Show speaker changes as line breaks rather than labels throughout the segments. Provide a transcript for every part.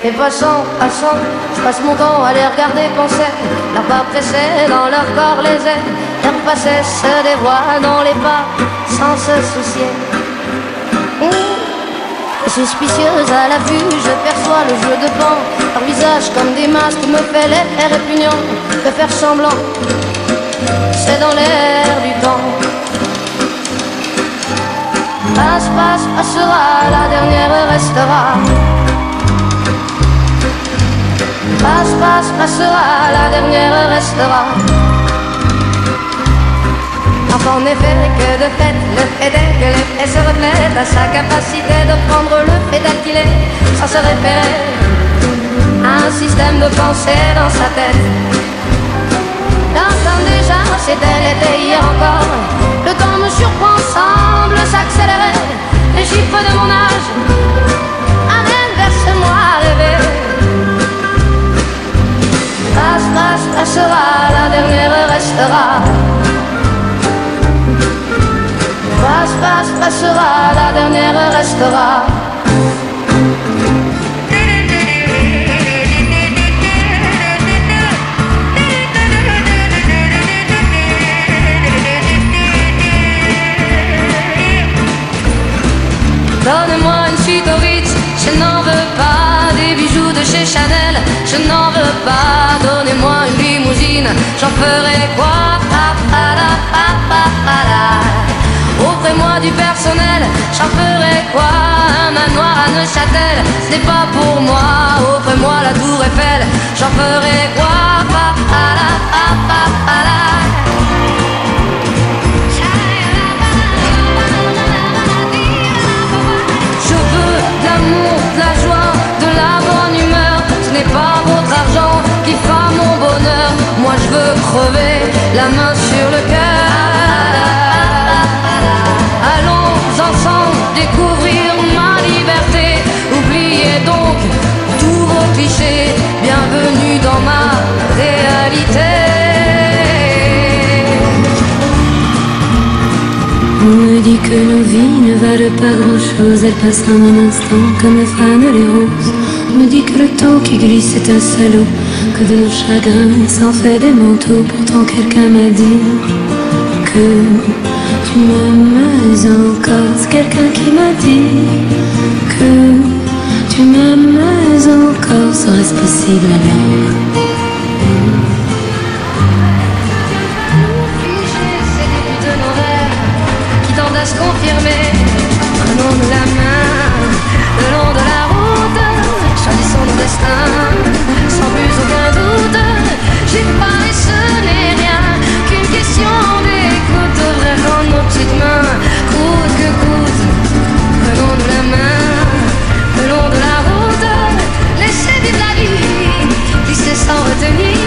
Et passant, je passe mon temps à les regarder penser. Leurs pas pressés dans leur corps les ailes. Leurs passés se dévoilent dans les pas sans se soucier. Suspicieuse à la vue, je perçois le jeu de pan. Leur visage comme des masques me fait l'effet répugnant de faire semblant. C'est dans l'air du temps. Passe, passe, passera, la dernière restera. Passe, passe, passera, la dernière restera. En effet, que de fait, le fait est que l'effet se reflète à sa capacité de prendre le fait d'acquiler sans se référer à un système de pensée dans sa tête. L'entends déjà, c'était l'été hier encore. Le temps me surprend, semble s'accélérer. Les chiffres de mon âge amènent vers ce moi rêvé. Passe, passe, passera, la dernière restera. Passe, passe, passera, la dernière restera. Donnez-moi une suite au Ritz, je n'en veux pas. Des bijoux de chez Chanel, je n'en veux pas. Donnez-moi une limousine, j'en ferai quoi? Offrez-moi du personnel, j'en ferai quoi? Un manoir à Neuchâtel, ce n'est pas pour moi. Offrez-moi la tour Eiffel, j'en ferai quoi? Je veux de l'amour, de la joie, de la bonne humeur. Ce n'est pas votre argent qui fera mon bonheur. Moi je veux crever la main sur le cœur. Ensemble découvrir ma liberté. Oubliez donc tous vos clichés. Bienvenue dans ma réalité.
On me dit que nos vies ne valent pas grand chose. Elles passent en un instant comme fanent les roses. On me dit que le temps qui glisse est un salaud, que de nos chagrins s'en fait des manteaux. Pourtant quelqu'un m'a dit que tu m'aimes encore. C'est quelqu'un qui m'a dit que tu m'aimes encore. Serait-ce possible alors?
C'est le but de nos rêves qui tendent à se confirmer. Prenons-nous la main le long de la route, choisissons nos destins sans plus aucun doute. J'ai pas et ce n'est rien qu'une question d'écoute. Devrait rendre nos petites mains coûte que coûte. Prenons-nous la main le long de la route, laissez vivre la vie, glisser sans retenir.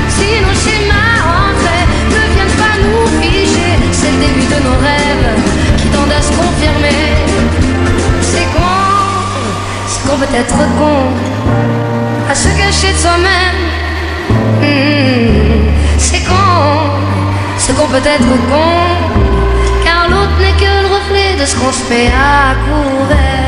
Si nos schémas entrés ne viennent pas nous figer, c'est le début de nos rêves qui tendent à se confirmer. C'est qu'on peut être con à se cacher de soi-même. C'est ce qu'on peut être con, car l'autre n'est que le reflet de ce qu'on se fait à couvert.